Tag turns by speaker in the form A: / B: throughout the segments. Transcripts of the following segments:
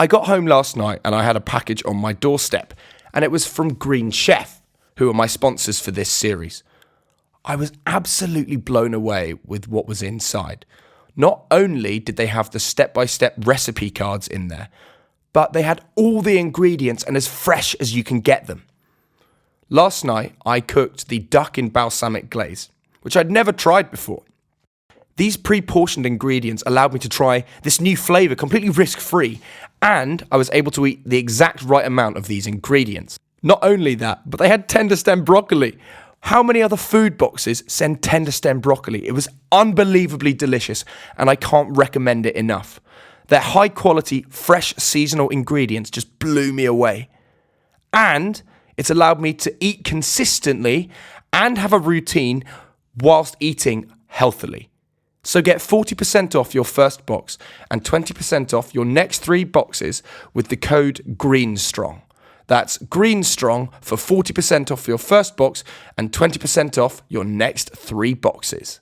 A: I got home last night and I had a package on my doorstep, and it was from Green Chef, who are my sponsors for this series. I was absolutely blown away with what was inside. Not only did they have the step-by-step recipe cards in there, but they had all the ingredients and as fresh as you can get them. Last night, I cooked the duck in balsamic glaze, which I'd never tried before. These pre-portioned ingredients allowed me to try this new flavour completely risk-free, and I was able to eat the exact right amount of these ingredients. Not only that, but they had tender stem broccoli. How many other food boxes send tender stem broccoli? It was unbelievably delicious, and I can't recommend it enough. Their high-quality, fresh, seasonal ingredients just blew me away. And it's allowed me to eat consistently and have a routine whilst eating healthily. So get 40% off your first box and 20% off your next 3 boxes with the code GREENSTRONG. That's GREENSTRONG for 40% off your first box and 20% off your next 3 boxes.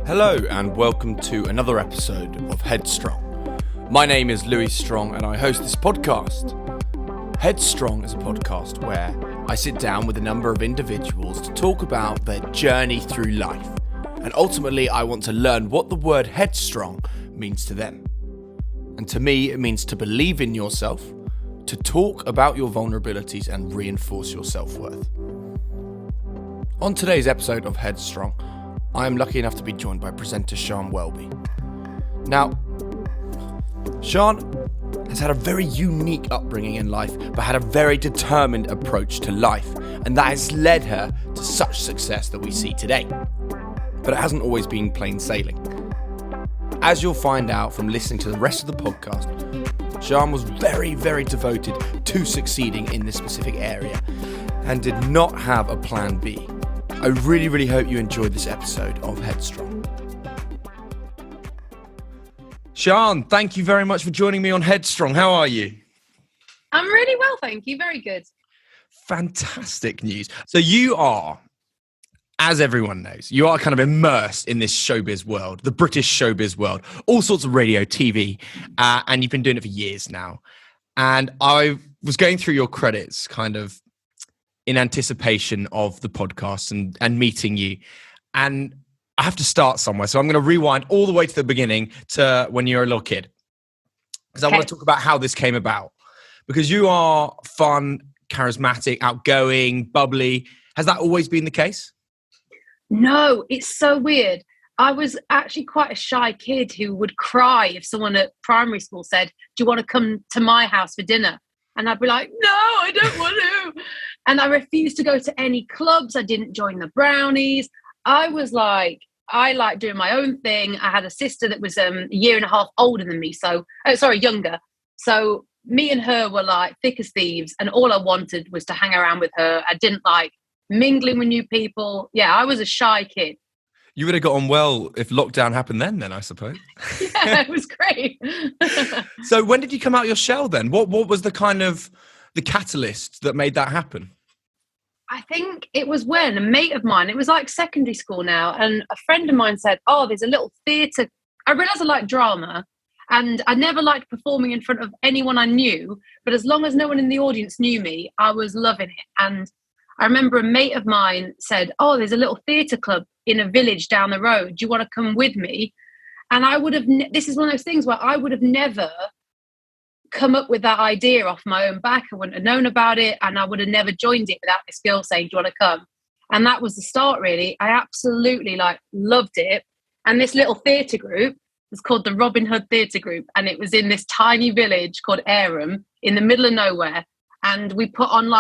A: Hello and welcome to another episode of Headstrong. My name is Louis Strong and I host this podcast. Headstrong is a podcast where I sit down with a number of individuals to talk about their journey through life. And ultimately I want to learn what the word headstrong means to them. And to me it means to believe in yourself, to talk about your vulnerabilities and reinforce your self-worth. On today's episode of Headstrong, I am lucky enough to be joined by presenter Sian Welby. Now, Sian has had a very unique upbringing in life, but had a very determined approach to life, and that has led her to such success that we see today. But it hasn't always been plain sailing. As you'll find out from listening to the rest of the podcast, Sian was very, very devoted to succeeding in this specific area and did not have a plan B. I really, really hope you enjoyed this episode of Headstrong. Sian, thank you very much for joining me on Headstrong. How are you?
B: I'm really well, thank you. Very good.
A: Fantastic news. So you are, as everyone knows, you are kind of immersed in this showbiz world, the British showbiz world, all sorts of radio, TV, and you've been doing it for years now. And I was going through your credits kind of in anticipation of the podcast and meeting you. And I have to start somewhere. So I'm going to rewind all the way to the beginning to when you were a little kid. Because I want to talk about how this came about. Because you are fun, charismatic, outgoing, bubbly. Has that always been the case?
B: No, it's so weird. I was actually quite a shy kid who would cry if someone at primary school said, "Do you want to come to my house for dinner?" And I'd be like, "No, I don't want to." And I refused to go to any clubs. I didn't join the Brownies. I was like, I liked doing my own thing. I had a sister that was a year and a half older than me. Younger. So me and her were like thick as thieves. And all I wanted was to hang around with her. I didn't like mingling with new people. Yeah, I was a shy kid.
A: You would have got on well if lockdown happened then, I suppose.
B: Yeah, it was great.
A: So when did you come out your shell then? What was the kind of the catalyst that made that happen?
B: I think it was when a mate of mine, it was like secondary school now, and a friend of mine said, "Oh, there's a little theatre." I realised I liked drama, and I never liked performing in front of anyone I knew, but as long as no one in the audience knew me, I was loving it. And I remember a mate of mine said, "Oh, there's a little theatre club in a village down the road. Do you want to come with me?" And I would have, this is one of those things where I would have never come up with that idea off my own back. I wouldn't have known about it, and I would have never joined it without this girl saying, "Do you want to come?" And that was the start, really. I absolutely loved it. And this little theatre group was called the Robin Hood Theatre Group, and it was in this tiny village called Airham in the middle of nowhere. And we put on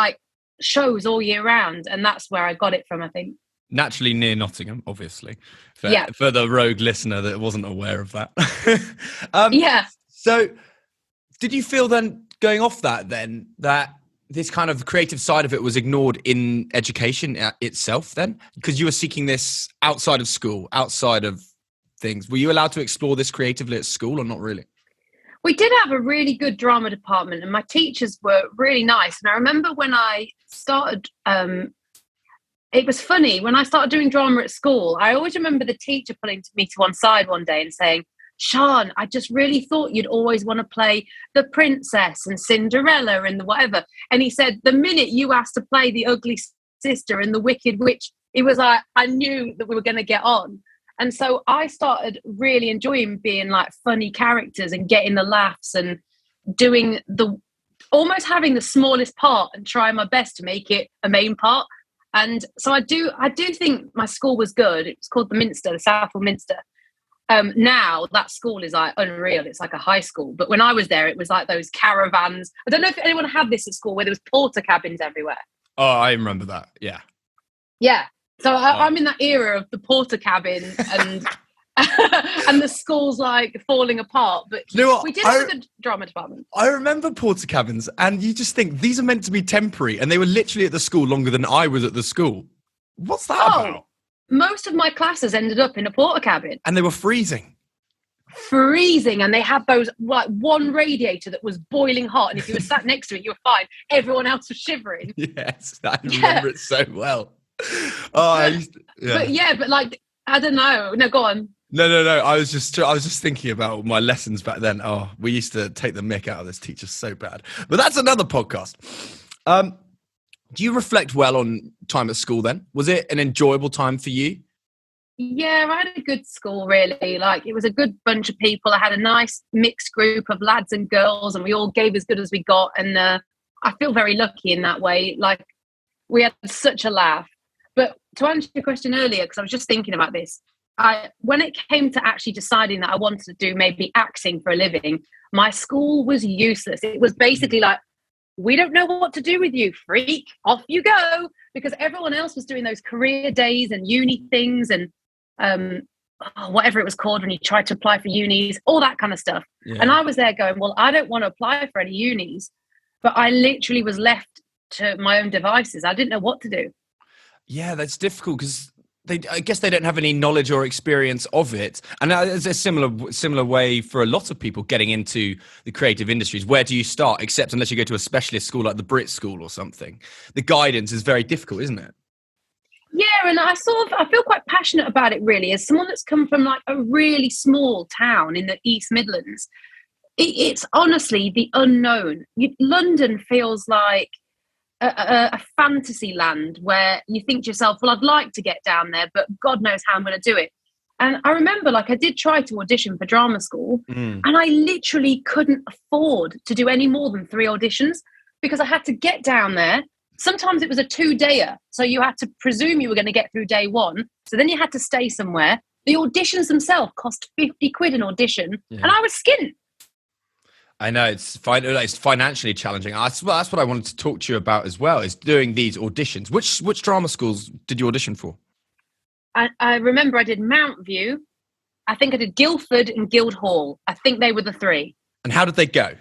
B: shows all year round, and that's where I got it from, I think.
A: Naturally near Nottingham, obviously, for the rogue listener that wasn't aware of that.
B: Yeah.
A: So did you feel then, going off that then, that this kind of creative side of it was ignored in education itself then? Because you were seeking this outside of school, outside of things. Were you allowed to explore this creatively at school or not really?
B: We did have a really good drama department, and my teachers were really nice. And I remember when I started, it was funny, when I started doing drama at school, I always remember the teacher pulling me to one side one day and saying, Sian, I just really thought you'd always want to play the princess and Cinderella and the whatever. And he said, the minute you asked to play the ugly sister and the wicked witch, it was like, I knew that we were going to get on. And so I started really enjoying being like funny characters and getting the laughs and doing almost having the smallest part and trying my best to make it a main part. And so I do think my school was good. It was called the Minster, the Southall Minster. Now that school is like unreal. It's like a high school. But when I was there, it was like those caravans. I don't know if anyone had this at school where there was porter cabins everywhere.
A: Oh, I remember that. Yeah.
B: Yeah. So I'm in that era of the porter cabin and and the school's like falling apart. But
A: you know what?
B: We did have a good drama department.
A: I remember porter cabins, and you just think these are meant to be temporary, and they were literally at the school longer than I was at the school. What's that about?
B: Most of my classes ended up in a porter cabin.
A: And they were freezing.
B: And they had those like one radiator that was boiling hot, and if you were sat next to it, you were fine. Everyone else was shivering.
A: Yes, I remember it so well.
B: But like, I don't know. No, go on.
A: No. I was just thinking about my lessons back then. Oh, we used to take the mick out of this teacher so bad. But that's another podcast. Do you reflect well on time at school then? Was it an enjoyable time for you?
B: Yeah, I had a good school, really. Like, it was a good bunch of people. I had a nice mixed group of lads and girls, and we all gave as good as we got. And I feel very lucky in that way. Like, we had such a laugh. But to answer your question earlier, because I was just thinking about this, when it came to actually deciding that I wanted to do maybe acting for a living, my school was useless. It was basically like, we don't know what to do with you, freak. Off you go. Because everyone else was doing those career days and uni things and whatever it was called when you tried to apply for unis, all that kind of stuff. Yeah. And I was there going, well, I don't want to apply for any unis. But I literally was left to my own devices. I didn't know what to do.
A: Yeah, that's difficult because I guess they don't have any knowledge or experience of it. And it's a similar way for a lot of people getting into the creative industries. Where do you start? Except unless you go to a specialist school like the Brit School or something. The guidance is very difficult, isn't it?
B: Yeah, and I feel quite passionate about it, really. As someone that's come from like a really small town in the East Midlands, it's honestly the unknown. London feels like a fantasy land where you think to yourself, well, I'd like to get down there, but God knows how I'm going to do it. And I remember, like, I did try to audition for drama school, and I literally couldn't afford to do any more than 3 auditions because I had to get down there. Sometimes it was a 2-dayer, so you had to presume you were going to get through day 1. So then you had to stay somewhere. The auditions themselves cost 50 quid an audition, and I was skint.
A: I know it's financially challenging. That's what I wanted to talk to you about as well, is doing these auditions. Which drama schools did you audition for?
B: I remember I did Mount View. I think I did Guildford and Guildhall. I think they were the 3.
A: And how did they go?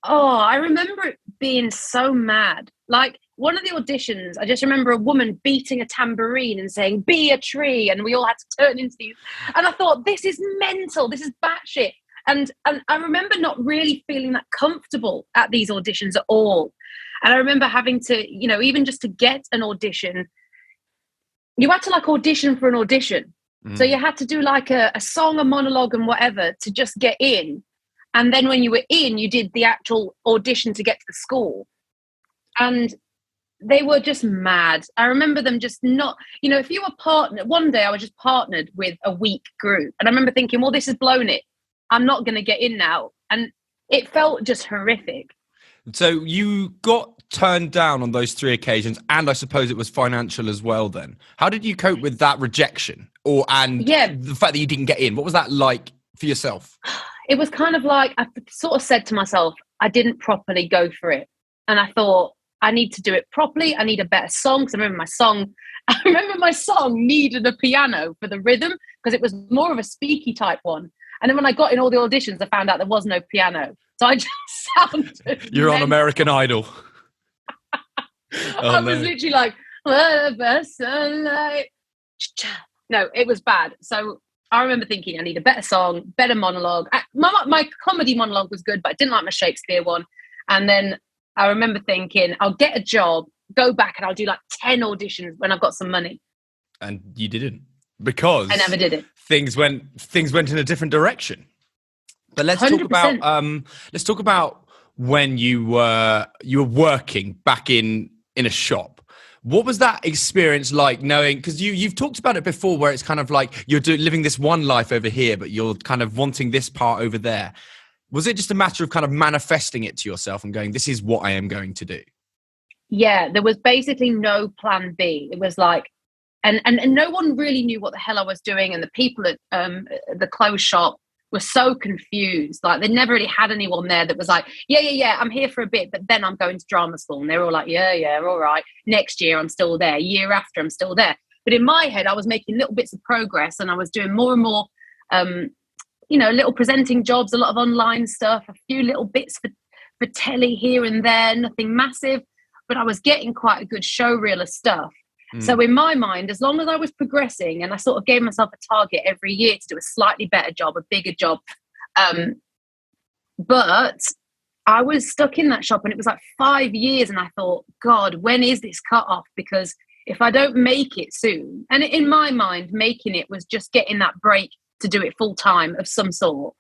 B: Oh, I remember it being so mad. Like, one of the auditions, I just remember a woman beating a tambourine and saying, be a tree. And we all had to turn into these. And I thought, this is mental. This is batshit. And I remember not really feeling that comfortable at these auditions at all. And I remember having to, even just to get an audition, you had to like audition for an audition. So you had to do like a song, a monologue and whatever to just get in. And then when you were in, you did the actual audition to get to the school. And they were just mad. I remember them just not, if you were partnered, one day I was just partnered with a weak group. And I remember thinking, well, this has blown it. I'm not going to get in now. And it felt just horrific.
A: So you got turned down on those 3 occasions, and I suppose it was financial as well then. How did you cope with that rejection the fact that you didn't get in? What was that like for yourself?
B: It was kind of like, I sort of said to myself, I didn't properly go for it. And I thought, I need to do it properly. I need a better song. Because I remember my song needed a piano for the rhythm because it was more of a speaky type one. And then when I got in all the auditions, I found out there was no piano. So I just sounded...
A: You're on American Idol.
B: I was literally like, what a person like... No, it was bad. So I remember thinking I need a better song, better monologue. My comedy monologue was good, but I didn't like my Shakespeare one. And then I remember thinking I'll get a job, go back, and I'll do like 10 auditions when I've got some money.
A: And you didn't, because
B: I never did it.
A: Things went in a different direction. But let's
B: 100%.
A: talk about when you were working back in a shop. What was that experience like, knowing, because you've talked about it before, where it's kind of like you're living this one life over here, but you're kind of wanting this part over there. Was it just a matter of kind of manifesting it to yourself and going, this is what I am going to do?
B: Yeah, there was basically no plan B. It was like, and no one really knew what the hell I was doing. And the people at the clothes shop were so confused. Like, they never really had anyone there that was like, yeah, I'm here for a bit, but then I'm going to drama school. And they were all like, yeah, all right. Next year I'm still there. Year after I'm still there. But in my head, I was making little bits of progress, and I was doing more and more, little presenting jobs, a lot of online stuff, a few little bits for telly here and there, nothing massive. But I was getting quite a good show reel of stuff. So in my mind, as long as I was progressing, and I sort of gave myself a target every year to do a slightly better job, a bigger job. But I was stuck in that shop, and it was like 5 years. And I thought, God, when is this cut off? Because if I don't make it soon, and in my mind, making it was just getting that break to do it full time of some sort.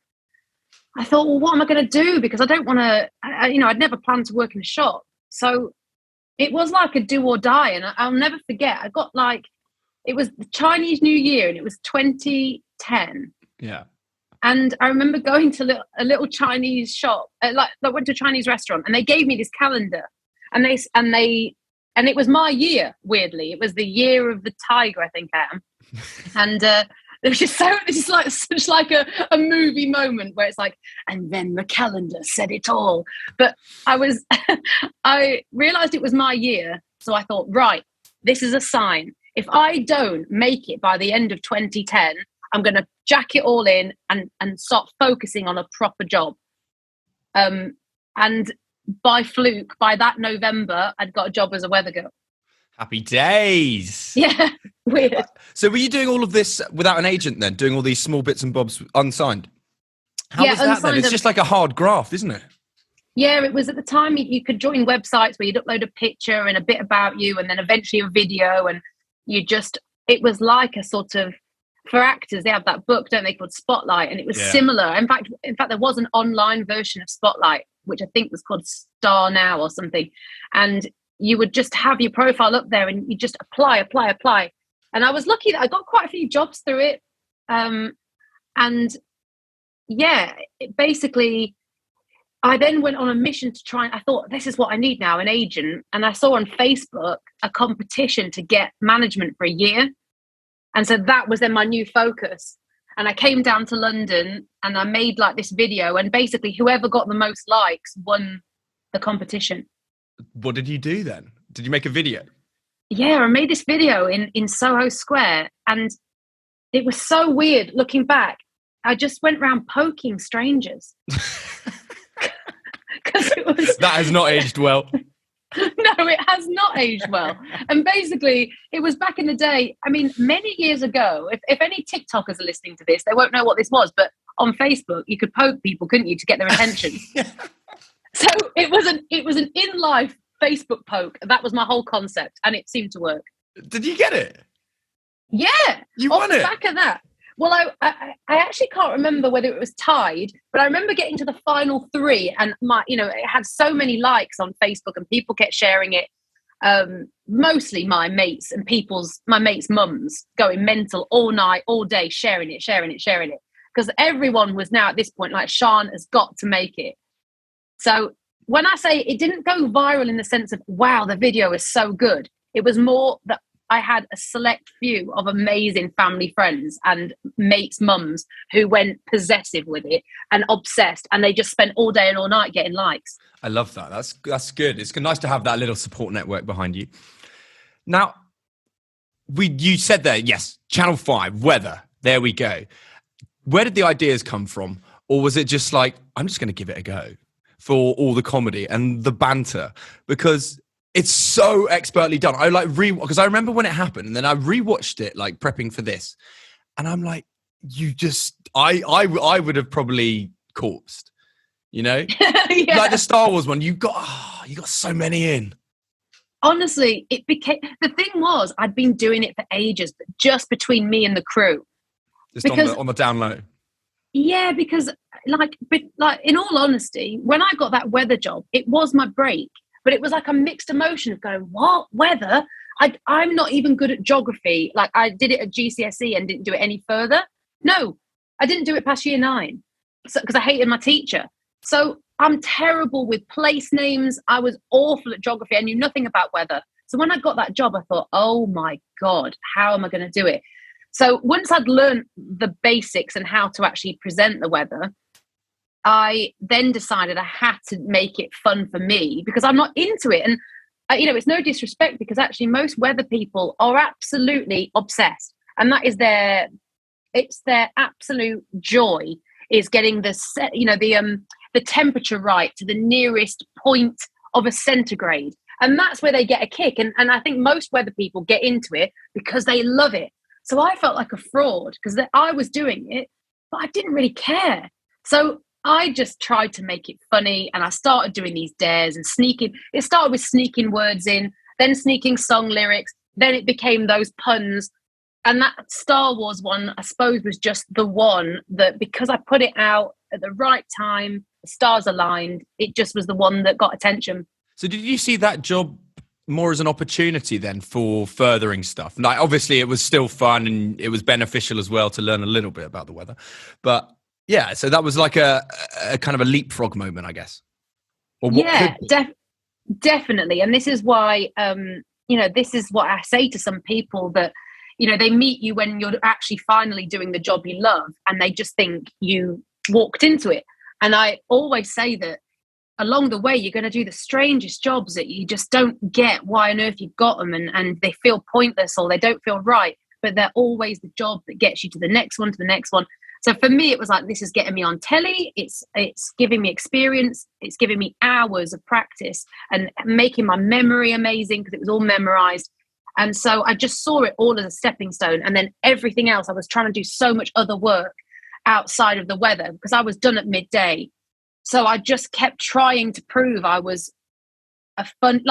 B: I thought, well, what am I going to do? Because I don't want to, I'd never planned to work in a shop. So it was like a do or die. And I'll never forget, I got it was the Chinese New Year, and it was 2010.
A: Yeah.
B: And I remember going to a little Chinese shop, I went to a Chinese restaurant, and they gave me this calendar, and it was my year. Weirdly, it was the year of the tiger, I think I am. And it was just such like a movie moment where it's like, and then the calendar said it all. But I realized it was my year. So I thought, right, this is a sign. If I don't make it by the end of 2010, I'm going to jack it all in and start focusing on a proper job. And by fluke, by that November, I'd got a job as a weather girl.
A: Happy days.
B: Yeah, weird.
A: So were you doing all of this without an agent then, doing all these small bits and bobs unsigned? How was that then? It's just like a hard graft, isn't it?
B: Yeah, it was. At the time, you could join websites where you'd upload a picture and a bit about you, and then eventually a video, and it was like a sort of, for actors, they have that book, don't they, called Spotlight, and it was similar. In fact, there was an online version of Spotlight, which I think was called Star Now or something, and you would just have your profile up there, and you just apply. And I was lucky that I got quite a few jobs through it. Basically, I then went on a mission to try, and I thought, this is what I need now, an agent. And I saw on Facebook a competition to get management for a year. And so that was then my new focus. And I came down to London, and I made like this video, and basically whoever got the most likes won the competition.
A: What did you do then? Did you make a video?
B: Yeah, I made this video in Soho Square, and it was so weird looking back. I just went around poking strangers.
A: That has not aged well.
B: No, it has not aged well. And basically, it was back in the day, I mean, many years ago, if any TikTokers are listening to this, they won't know what this was, but on Facebook, you could poke people, couldn't you, to get their attention? Yeah. So it was an in-life Facebook poke. That was my whole concept, and it seemed to work.
A: Did you get it?
B: Yeah.
A: You won it?
B: Back of that. Well, I actually can't remember whether it was tied, but I remember getting to the final 3, and it had so many likes on Facebook, and people kept sharing it. Mostly my mates and my mates' mums going mental all night, all day, sharing it. Because everyone was now at this point like, Sian has got to make it. So when I say it didn't go viral in the sense of, wow, the video is so good, it was more that I had a select few of amazing family friends and mates' mums who went possessive with it and obsessed, and they just spent all day and all night getting likes. I
A: love that. That's good. It's nice to have that little support network behind you. Now, you said there, yes, Channel 5, weather, there we go. Where did the ideas come from? Or was it just like, I'm just going to give it a go for all the comedy and the banter? Because It's so expertly done. I like because I remember when it happened, and then I rewatched it, like prepping for this, and I'm like, I would have probably corpsed, you know,
B: Yeah.
A: like the Star Wars one. You got so many in.
B: Honestly, it became, the thing was, I'd been doing it for ages, but just between me and the crew.
A: Just
B: Because
A: on the down low.
B: yeah, because like in all honesty, when I got that weather job, it was my break, but it was like a mixed emotion of going, what weather? I'm not even good at geography. Like I did it at GCSE and didn't do it any further. No, I didn't do it past year 9 because I hated my teacher. So I'm terrible with place names. I was awful at geography. I knew nothing about weather. So when I got that job, I thought, oh my God, how am I going to do it? So once I'd learned the basics and how to actually present the weather, I then decided I had to make it fun for me because I'm not into it. And, it's no disrespect because actually most weather people are absolutely obsessed. And that is it's their absolute joy is getting the temperature right to the nearest point of a centigrade. And that's where they get a kick. And I think most weather people get into it because they love it. So I felt like a fraud because I was doing it, but I didn't really care. So I just tried to make it funny and I started doing these dares and sneaking. It started with sneaking words in, then sneaking song lyrics. Then it became those puns. And that Star Wars one, I suppose, was just the one that because I put it out at the right time, the stars aligned, it just was the one that got attention.
A: So did you see that job more as an opportunity then for furthering stuff? Like obviously it was still fun and it was beneficial as well to learn a little bit about the weather. But yeah, so that was like a kind of a leapfrog moment, I guess.
B: Or yeah, definitely. And this is why, this is what I say to some people that, they meet you when you're actually finally doing the job you love and they just think you walked into it. And I always say that along the way, you're going to do the strangest jobs that you just don't get why on earth you've got them and they feel pointless or they don't feel right, but they're always the job that gets you to the next one, to the next one. So for me, it was like, this is getting me on telly. It's giving me experience. It's giving me hours of practice and making my memory amazing because it was all memorized. And so I just saw it all as a stepping stone. And then everything else, I was trying to do so much other work outside of the weather because I was done at midday. So I just kept trying to prove I was an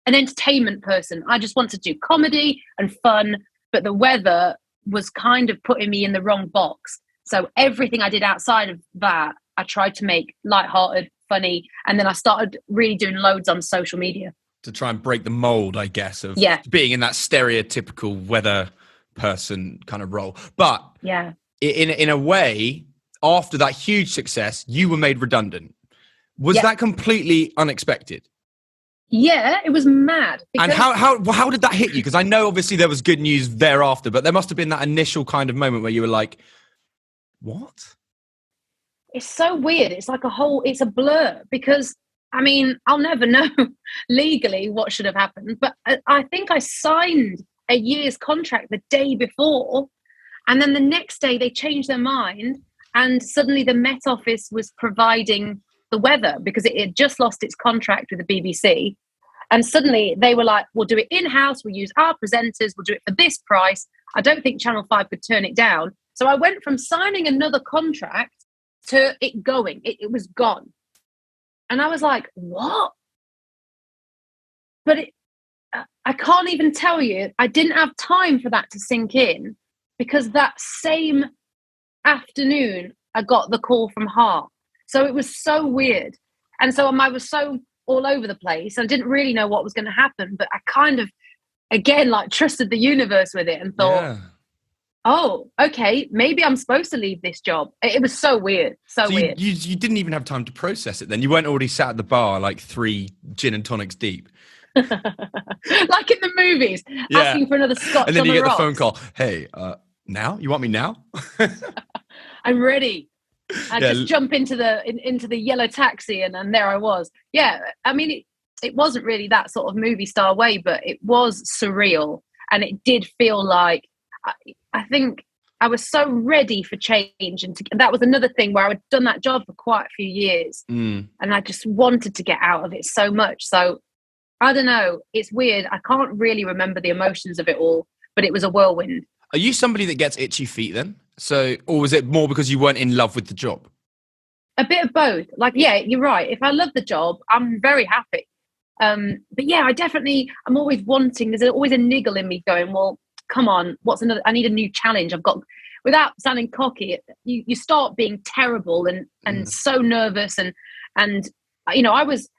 B: entertainment person. I just wanted to do comedy and fun, but the weather was kind of putting me in the wrong box. So everything I did outside of that, I tried to make lighthearted, funny, and then I started really doing loads on social media.
A: To try and break the mold, I guess, of being in that stereotypical weather person kind of role. But
B: yeah,
A: in a way, after that huge success, you were made redundant. Was that completely unexpected?
B: Yeah, it was mad.
A: And how did that hit you? Because I know obviously there was good news thereafter, but there must have been that initial kind of moment where you were like, what?
B: It's so weird. It's like it's a blur because, I'll never know legally what should have happened, but I think I signed a year's contract the day before, and then the next day they changed their mind, and suddenly the Met Office was providing the weather because it had just lost its contract with the BBC. And suddenly they were like, we'll do it in-house, we'll use our presenters, we'll do it for this price. I don't think Channel 5 could turn it down. So I went from signing another contract to it going. It was gone. And I was like, what? But I can't even tell you, I didn't have time for that to sink in because that same afternoon, I got the call from Heart. So it was so weird. And so I was so all over the place. I didn't really know what was going to happen, but I kind of, again, trusted the universe with it and thought, oh, okay, maybe I'm supposed to leave this job. It was so weird. So weird.
A: You didn't even have time to process it then. You weren't already sat at the bar 3 gin and tonics deep.
B: Like in the movies, asking for another scotch.
A: And then you get
B: rocks.
A: the phone call. Hey, now? You want me now?
B: I'm ready. I just jump into the yellow taxi and there I was. Yeah, it wasn't really that sort of movie star way, but it was surreal. And it did feel like, I think I was so ready for change. And that was another thing where I had done that job for quite a few years. And I just wanted to get out of it so much. So I don't know. It's weird. I can't really remember the emotions of it all, but it was a whirlwind.
A: Are you somebody that gets itchy feet then? So, or was it more because you weren't in love with the job?
B: A bit of both. Like, yeah, you're right. If I love the job, I'm very happy. But yeah, I'm always wanting, there's always a niggle in me going, well, come on, I need a new challenge. Without sounding cocky, you start being terrible and so nervous. And, you know, I was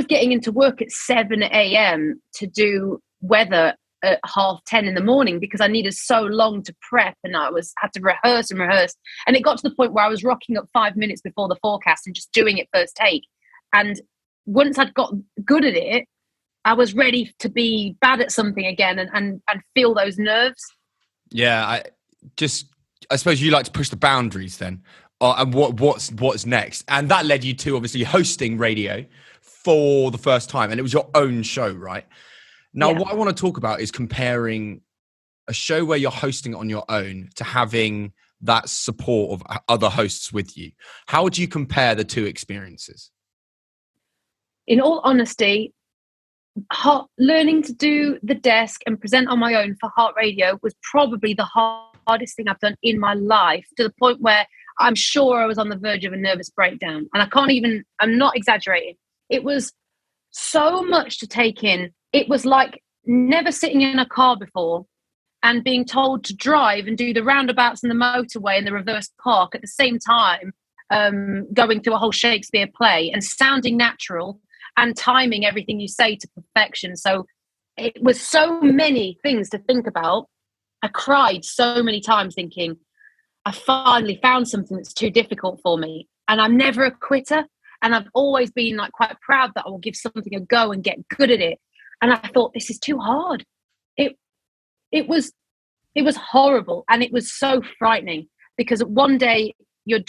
B: getting into work at 7 a.m. to do weather at 10:30 in the morning because I needed so long to prep, and had to rehearse. And it got to the point where I was rocking up 5 minutes before the forecast and just doing it first take. And once I'd got good at it, I was ready to be bad at something again and feel those nerves.
A: Yeah, I suppose you like to push the boundaries then. And what's next? And that led you to obviously hosting radio for the first time, and it was your own show, right? Now, What I want to talk about is comparing a show where you're hosting it on your own to having that support of other hosts with you. How would you compare the two experiences?
B: In all honesty, learning to do the desk and present on my own for Heart Radio was probably the hardest thing I've done in my life, to the point where I'm sure I was on the verge of a nervous breakdown. And I'm not exaggerating. It was so much to take in. It was like never sitting in a car before and being told to drive and do the roundabouts and the motorway and the reverse park at the same time, going through a whole Shakespeare play and sounding natural and timing everything you say to perfection. So it was so many things to think about. I cried so many times thinking, I finally found something that's too difficult for me. And I'm never a quitter. And I've always been like quite proud that I will give something a go and get good at it. And I thought, this is too hard. It was horrible. And it was so frightening because one day you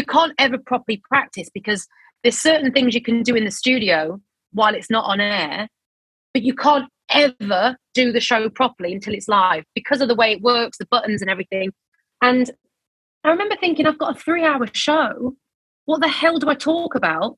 B: can't ever properly practice because there's certain things you can do in the studio while it's not on air, but you can't ever do the show properly until it's live because of the way it works, the buttons and everything. And I remember thinking, I've got a 3-hour show. What the hell do I talk about?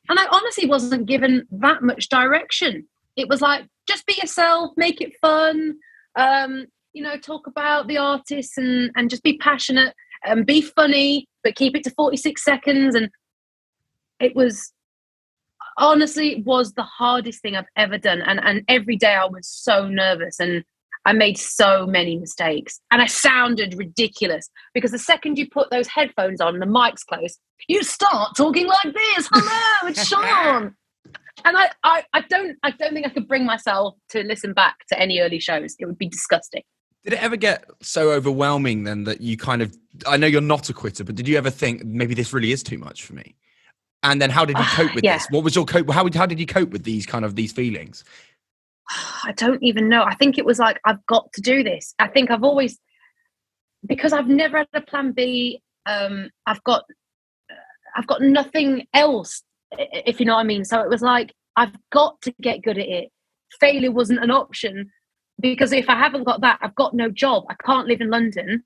B: And I honestly wasn't given that much direction. It was like, just be yourself, make it fun, talk about the artists and just be passionate and be funny, but keep it to 46 seconds. And it was the hardest thing I've ever done. And every day I was so nervous and I made so many mistakes and I sounded ridiculous because the second you put those headphones on and the mic's close, you start talking like this. Hello, it's Sian. And I don't think I could bring myself to listen back to any early shows. It would be disgusting.
A: Did it ever get so overwhelming then that you I know you're not a quitter, but did you ever think maybe this really is too much for me? And then how did you cope with this? What was your cope? How did you cope with these feelings?
B: I don't even know. I think it was like, I've got to do this. I think because I've never had a plan B. I've got nothing else, if you know what I mean. So it was like, I've got to get good at it. Failure wasn't an option because if I haven't got that, I've got no job. I can't live in London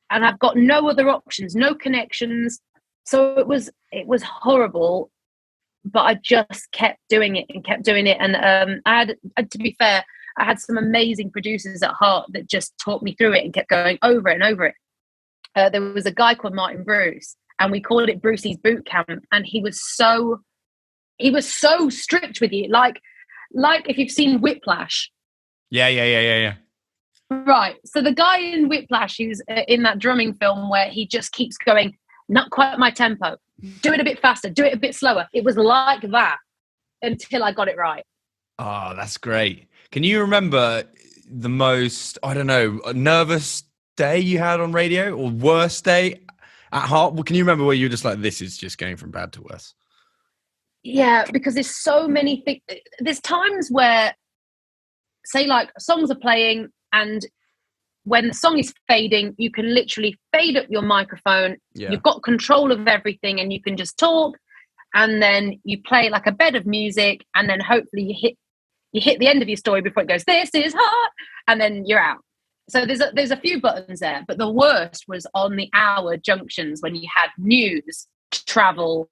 B: and I've got no other options, no connections. So it was horrible. But I just kept doing it. And to be fair, I had some amazing producers at Heart that just taught me through it and kept going over it and over it. There was a guy called Martin Bruce, and we called it Brucey's Boot Camp. And he was so strict with you, like if you've seen Whiplash.
A: Yeah.
B: Right. So the guy in Whiplash, who's in that drumming film where he just keeps going, not quite my tempo. Do it a bit faster. Do it a bit slower. It was like that until I got it right.
A: Oh, that's great. Can you remember the most, nervous day you had on radio or worst day at Heart? Well, can you remember where you were just like, this is just going from bad to worse?
B: Yeah, because there's so many things. There's times where, say, like songs are playing and when the song is fading, you can literally fade up your microphone. Yeah. You've got control of everything and you can just talk. And then you play like a bed of music and then hopefully you hit the end of your story before it goes, this is Heart, and then you're out. So there's a few buttons there. But the worst was on the hour junctions when you had news, travel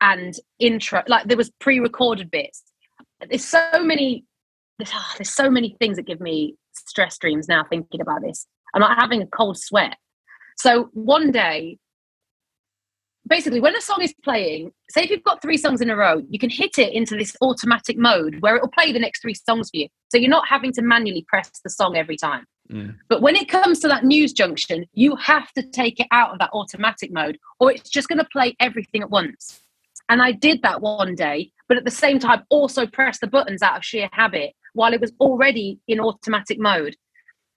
B: and intro. Like there was pre-recorded bits. there's so many things that give me stress dreams now thinking about this. I'm like having a cold sweat. So one day, basically, when a song is playing, say if you've got 3 songs in a row, you can hit it into this automatic mode where it will play the next 3 songs for you. So you're not having to manually press the song every time. But when it comes to that news junction, you have to take it out of that automatic mode, or it's just going to play everything at once. And I did that one day, but at the same time also pressed the buttons out of sheer habit while it was already in automatic mode.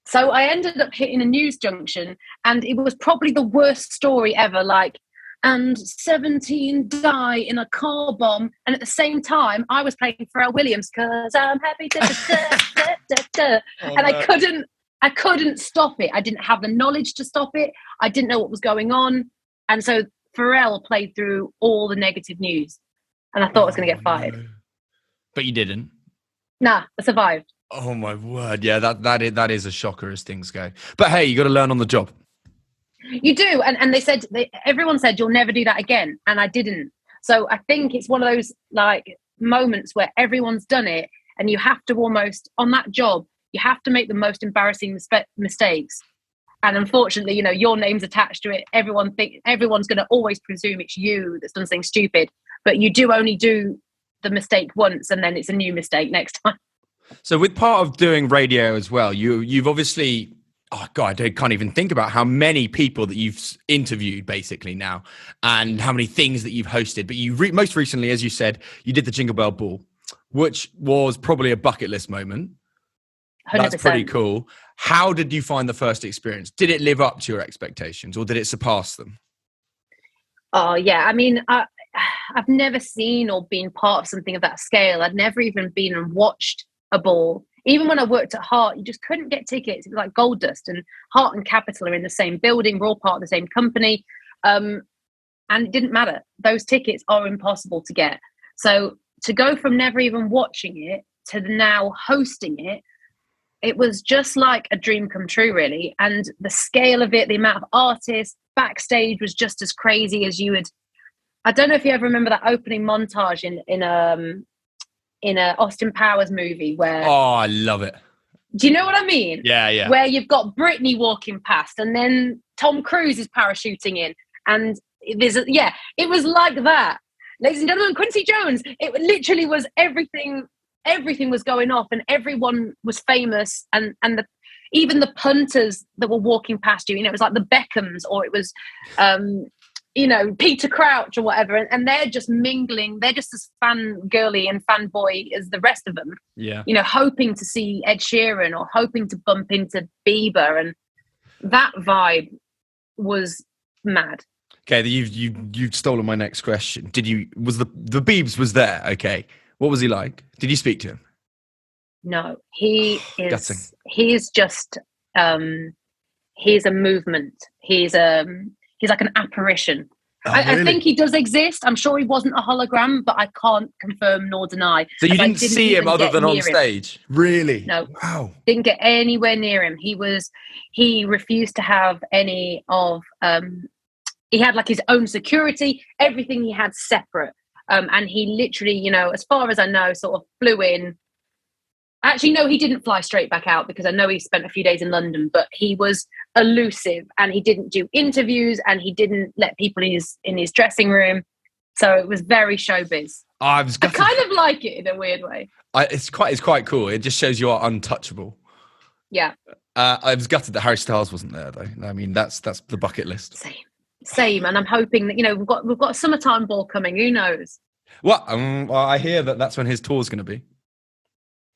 B: So I ended up hitting a news junction, and it was probably the worst story ever, like, and 17 die in a car bomb. And at the same time, I was playing Pharrell Williams, because I'm happy. And I couldn't stop it. I didn't have the knowledge to stop it. I didn't know what was going on. And so Pharrell played through all the negative news. And I thought I was going to get fired.
C: No. But you didn't?
B: Nah, I survived.
C: Oh, my word. Yeah, that is a shocker as things go. But hey, you got to learn on the job.
B: You do. And everyone said, you'll never do that again. And I didn't. So I think it's one of those like moments where everyone's done it, and you have to almost, on that job, you have to make the most embarrassing mistakes. And unfortunately, your name's attached to it. Everyone's going to always presume it's you that's done something stupid. But you do only do the mistake once, and then it's a new mistake next time.
C: So with part of doing radio as well, you've obviously, oh God, I can't even think about how many people that you've interviewed basically now, and how many things that you've hosted. But you most recently, as you said, you did the Jingle Bell Ball, which was probably a bucket list moment.
B: 100%.
C: That's pretty cool. How did you find the first experience? Did it live up to your expectations, or did it surpass them?
B: Oh, yeah. I mean, I've never seen or been part of something of that scale. I'd never even been and watched a ball. Even when I worked at Heart, you just couldn't get tickets. It was like gold dust, and Heart and Capital are in the same building. We're all part of the same company. And it didn't matter. Those tickets are impossible to get. So to go from never even watching it to now hosting it, it was just like a dream come true, really. And the scale of it, the amount of artists, backstage was just as crazy as you would. I don't know if you ever remember that opening montage in a Austin Powers movie where...
C: Oh, I love it.
B: Do you know what I mean?
C: Yeah.
B: Where you've got Britney walking past, and then Tom Cruise is parachuting in. And it was like that. Ladies and gentlemen, Quincy Jones. It literally was everything was going off, and everyone was famous, and even the punters that were walking past you, it was like the Beckhams, or it was Peter Crouch or whatever, and they're just mingling. They're just as fangirly and fanboy as the rest of them.
C: Yeah.
B: Hoping to see Ed Sheeran or hoping to bump into Bieber, and that vibe was mad.
C: Okay, you've stolen my next question. Was the Biebs was there? Okay. What was he like? Did you speak to him?
B: No, he is.
C: Gutting.
B: He's just. He's a movement. He's like an apparition.
C: Oh,
B: I
C: really?
B: think he does exist. I'm sure he wasn't a hologram, but I can't confirm nor deny.
C: So you didn't see him other than on stage? Really?
B: No.
C: Wow.
B: Didn't get anywhere near him. He refused to have any of. He had like his own security. Everything he had separate. And he literally, as far as I know, sort of flew in. Actually, no, he didn't fly straight back out, because I know he spent a few days in London, but he was elusive, and he didn't do interviews, and he didn't let people in his dressing room. So it was very showbiz. I kind of like it in a weird way.
C: It's quite cool. It just shows you are untouchable.
B: Yeah.
C: I was gutted that Harry Styles wasn't there, though. I mean, that's the bucket list.
B: Same, and I'm hoping that we've got a summertime ball coming. Who knows?
C: Well, I hear that's when his tour's going to be.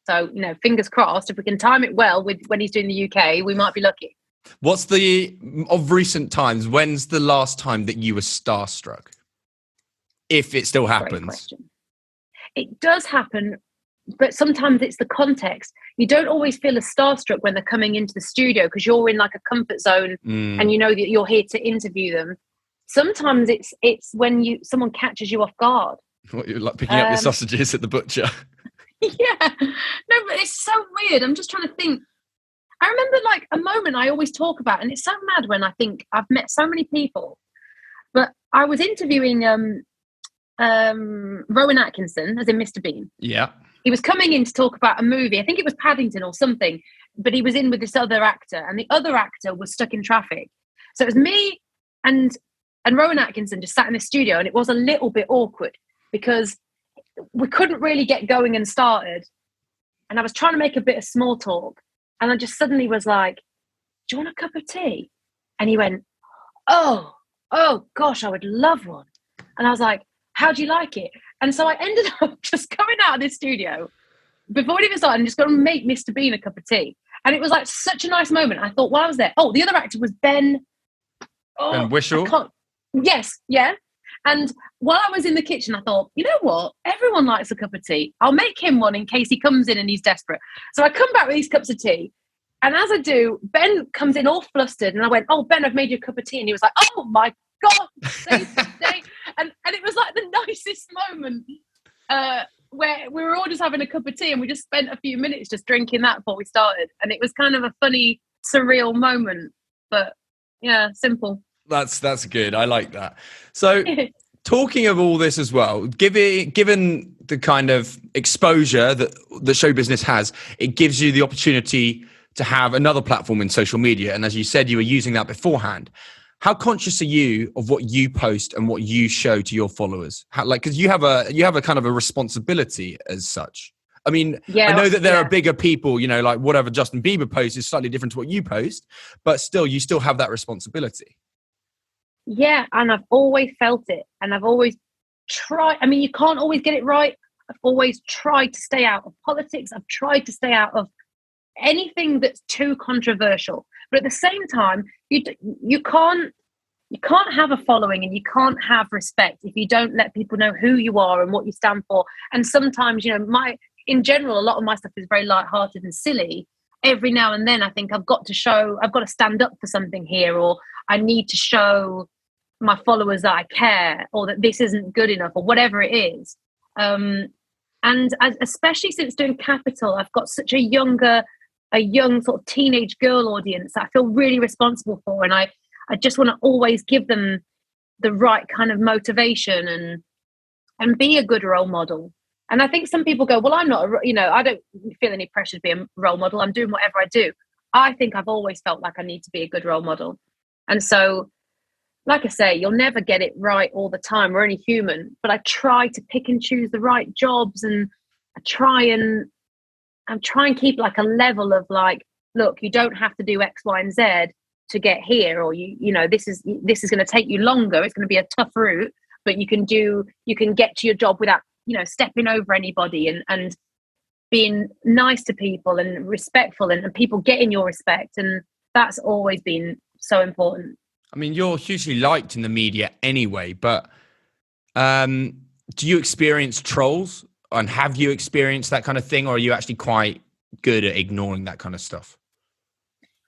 B: So fingers crossed. If we can time it well with when he's doing the UK, we might be lucky.
C: What's of recent times? When's the last time that you were starstruck? If it still happens.
B: Great question. It does happen, but sometimes it's the context. You don't always feel as starstruck when they're coming into the studio, because you're in like a comfort zone, and you know that you're here to interview them. Sometimes it's when someone catches you off guard.
C: What, you're like picking up your sausages at the butcher.
B: Yeah. No, but it's so weird. I'm just trying to think. I remember like a moment I always talk about, and it's so mad when I think I've met so many people. But I was interviewing Rowan Atkinson, as in Mr. Bean.
C: Yeah.
B: he was coming in to talk about a movie. I think it was Paddington or something, but he was in with this other actor, and the other actor was stuck in traffic. So it was me and Rowan Atkinson just sat in the studio, and it was a little bit awkward because we couldn't really get going and started. And I was trying to make a bit of small talk, and I just suddenly was like, "Do you want a cup of tea?" And he went, "Oh gosh, I would love one." And I was like, "How do you like it?" And so I ended up just coming out of this studio before it even started and just going to make Mr. Bean a cup of tea. And it was like such a nice moment. I thought while I was there, the other actor was Ben.
C: Ben Whishaw?
B: Yes, yeah. And while I was in the kitchen, I thought, you know what? Everyone likes a cup of tea. I'll make him one in case he comes in and he's desperate. So I come back with these cups of tea. And as I do, Ben comes in all flustered. And I went, "Oh, Ben, I've made you a cup of tea." And he was like, "Oh, my God, save the day." And it was like the nicest moment where we were all just having a cup of tea, and we just spent a few minutes just drinking that before we started. And it was kind of a funny, surreal moment. But yeah, simple.
C: That's good. I like that. So talking of all this as well, given the kind of exposure that the show business has, it gives you the opportunity to have another platform in social media. And as you said, you were using that beforehand. How conscious are you of what you post and what you show to your followers? Because you have a kind of a responsibility as such. I mean, I know that there are bigger people, like whatever Justin Bieber posts is slightly different to what you post, but still, you still have that responsibility.
B: Yeah, and I've always felt it, and I've always tried. I mean, you can't always get it right. I've always tried to stay out of politics. I've tried to stay out of anything that's too controversial. But at the same time, you can't have a following and you can't have respect if you don't let people know who you are and what you stand for. And sometimes, in general, a lot of my stuff is very lighthearted and silly. Every now and then, I think I've got to stand up for something here, or I need to show my followers that I care, or that this isn't good enough, or whatever it is. Especially since doing Capital, I've got such a young sort of teenage girl audience that I feel really responsible for, and I just want to always give them the right kind of motivation and be a good role model. And I think some people go, "Well, I'm not, I don't feel any pressure to be a role model. I'm doing whatever I do." I think I've always felt like I need to be a good role model. And so, like I say, you'll never get it right all the time. We're only human. But I try to pick and choose the right jobs, and I try and keep like a level of like, look, you don't have to do X, Y, and Z to get here, or this is going to take you longer. It's going to be a tough route, but you can get to your job without stepping over anybody, and being nice to people and respectful, and people getting your respect. And that's always been so important.
C: I mean, you're hugely liked in the media anyway, but do you experience trolls? And have you experienced that kind of thing, or are you actually quite good at ignoring that kind of stuff?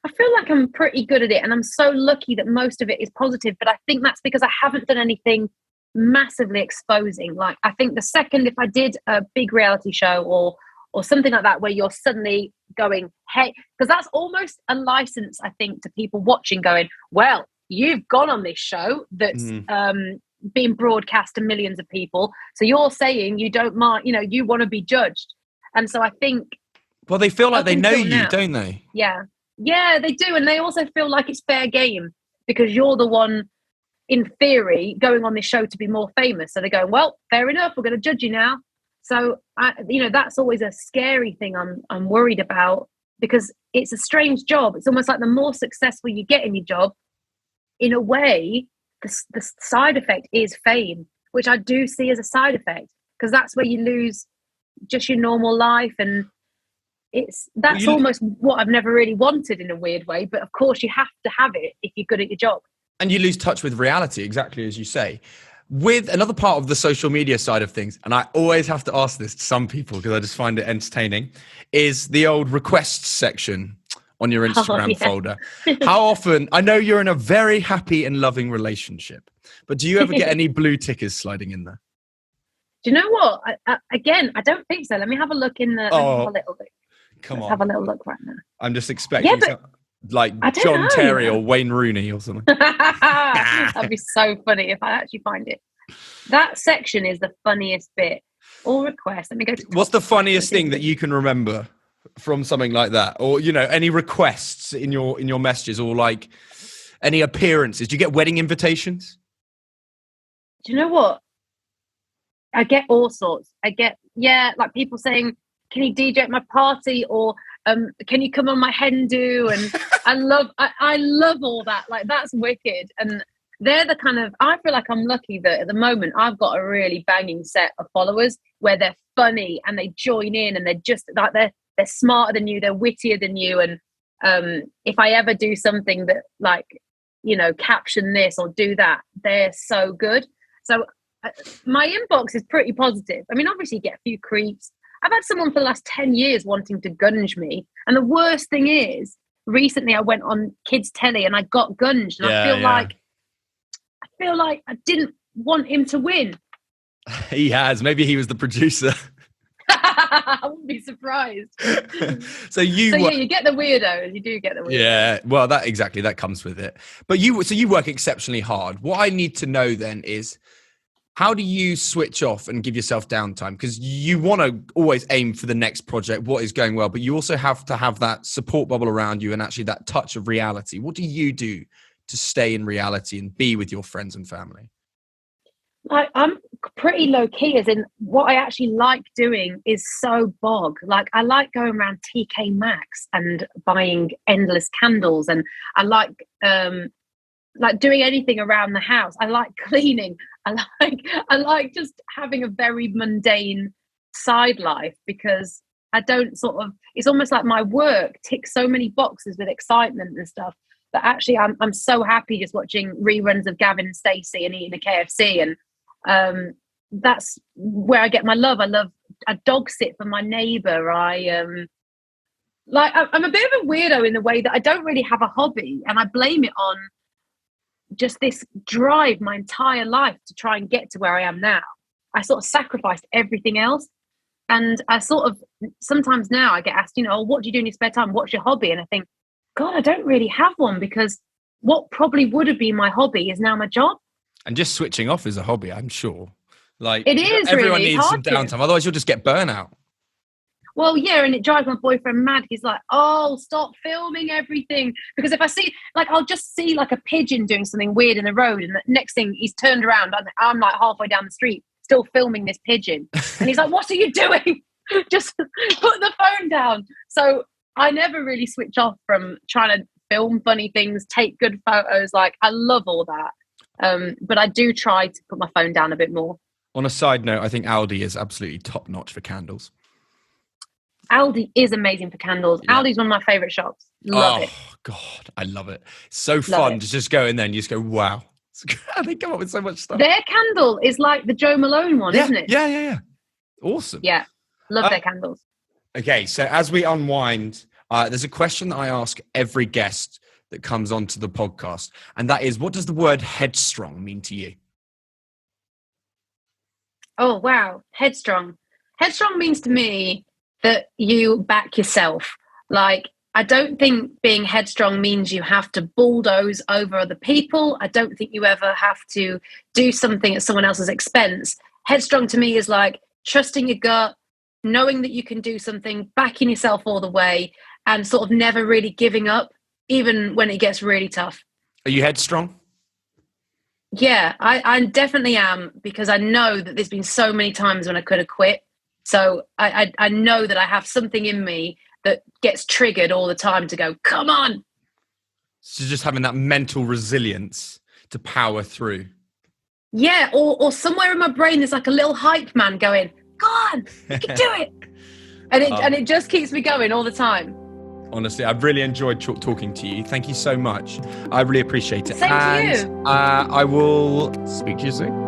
B: I feel like I'm pretty good at it, and I'm so lucky that most of it is positive, but I think that's because I haven't done anything massively exposing. Like, I think the second, if I did a big reality show or something like that, where you're suddenly going, hey, because that's almost a license, I think, to people watching, going, well, you've gone on this show that's being broadcast to millions of people, so you're saying you don't mind, you want to be judged. And so I think,
C: well, they feel like they know you, don't they?
B: Yeah, they do. And they also feel like it's fair game because you're the one, in theory, going on this show to be more famous. So they're going, well, fair enough, we're going to judge you now. So that's always a scary thing I'm worried about, because it's a strange job. It's almost like the more successful you get in your job, in a way, the side effect is fame, which I do see as a side effect, because that's where you lose just your normal life. And that's almost what I've never really wanted, in a weird way. But of course you have to have it if you're good at your job.
C: And you lose touch with reality, exactly as you say. With another part of the social media side of things, and I always have to ask this to some people because I just find it entertaining, is the old requests section on your Instagram folder. How often, I know you're in a very happy and loving relationship, but do you ever get any blue tickers sliding in there?
B: Do you know what? Again, I don't think so. Let me have a look in the, have a little look.
C: Come on.
B: Have a little look right now.
C: I'm just expecting like John Terry or Wayne Rooney or something.
B: That'd be so funny if I actually find it. That section is the funniest bit. All requests. Let me go to
C: What's the funniest thing that you can remember from something like that? Or, any requests in your messages, or like any appearances? Do you get wedding invitations?
B: Do you know what? I get all sorts. Like people saying, can you DJ at my party, or can you come on my hen do? And I love all that. Like, that's wicked. And they're the kind of, I feel like I'm lucky that at the moment I've got a really banging set of followers where they're funny and they join in, and they're just like, they're smarter than you, they're wittier than you. And if I ever do something that, like, caption this or do that, they're so good. So my inbox is pretty positive. I mean, obviously you get a few creeps. I've had someone for the last 10 years wanting to gunge me. And the worst thing is, recently I went on kids telly and I got gunged. And I feel like I didn't want him to win.
C: He has. Maybe he was the producer.
B: I wouldn't be surprised.
C: So you
B: get the weirdos. You do get the weirdos.
C: Yeah, well, that comes with it. But you work exceptionally hard. What I need to know then is, how do you switch off and give yourself downtime? Because you want to always aim for the next project, what is going well, but you also have to have that support bubble around you and actually that touch of reality. What do you do to stay in reality and be with your friends and family?
B: I'm pretty low key, as in what I actually like doing is so bog. Like, I like going around TK Maxx and buying endless candles, and I like doing anything around the house. I like cleaning. I like just having a very mundane side life, because I don't it's almost like my work ticks so many boxes with excitement and stuff that actually I'm so happy just watching reruns of Gavin and Stacey and eating a KFC. And that's where I get my love. I dog sit for my neighbour. I'm a bit of a weirdo in the way that I don't really have a hobby, and I blame it on just this drive my entire life to try and get to where I am now. I sort of sacrificed everything else. And I sometimes now I get asked, what do you do in your spare time? What's your hobby? And I think, God, I don't really have one, because what probably would have been my hobby is now my job. And
C: just switching off is a hobby, I'm sure. Like,
B: it is.
C: Everyone
B: really
C: needs some downtime. Otherwise you'll just get burnout.
B: Well, yeah, and it drives my boyfriend mad. He's like, oh, stop filming everything. Because if I see, I'll just see like a pigeon doing something weird in the road, and the next thing he's turned around and I'm like halfway down the street still filming this pigeon. And he's like, what are you doing? Just put the phone down. So I never really switch off from trying to film funny things, take good photos. Like, I love all that. But I do try to put my phone down a bit more.
C: On a side note, I think Aldi is absolutely top notch for candles.
B: Aldi is amazing for candles. Yeah. Aldi's one of my favourite shops. Love it. Oh,
C: God, I love it. So fun to just go in there and you just go, wow. They come up with so much stuff.
B: Their candle is like the Joe Malone one, isn't it?
C: Yeah. Awesome.
B: Yeah, love their candles.
C: Okay, so as we unwind, there's a question that I ask every guest that comes onto the podcast, and that is, what does the word headstrong mean to you?
B: Oh, wow. Headstrong. Headstrong means to me that you back yourself. Like, I don't think being headstrong means you have to bulldoze over other people. I don't think you ever have to do something at someone else's expense. Headstrong to me is like trusting your gut, knowing that you can do something, backing yourself all the way, and sort of never really giving up, even when it gets really tough.
C: Are you headstrong?
B: Yeah, I definitely am, because I know that there's been so many times when I could have quit. So I know that I have something in me that gets triggered all the time to go, come on.
C: So just having that mental resilience to power through.
B: Yeah, or somewhere in my brain there's like a little hype man going, go on, you can do it. And it just keeps me going all the time.
C: Honestly, I've really enjoyed talking to you. Thank you so much. I really appreciate it.
B: Same to you.
C: I will speak to you soon.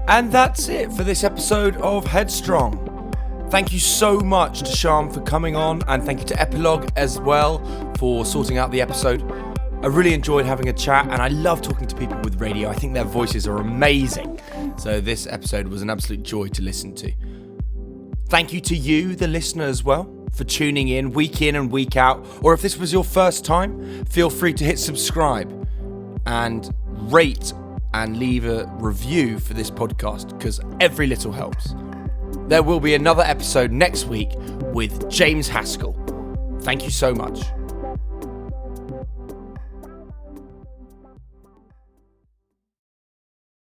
A: And that's it for this episode of Headstrong. Thank you so much to Sian for coming on, and thank you to Epilogue as well for sorting out the episode. I really enjoyed having a chat, and I love talking to people with radio. I think their voices are amazing. So this episode was an absolute joy to listen to. Thank you to you, the listener, as well, for tuning in and week out. Or if this was your first time, feel free to hit subscribe and rate and leave a review for this podcast, because every little helps. There will be another episode next week with James Haskell. Thank you so much.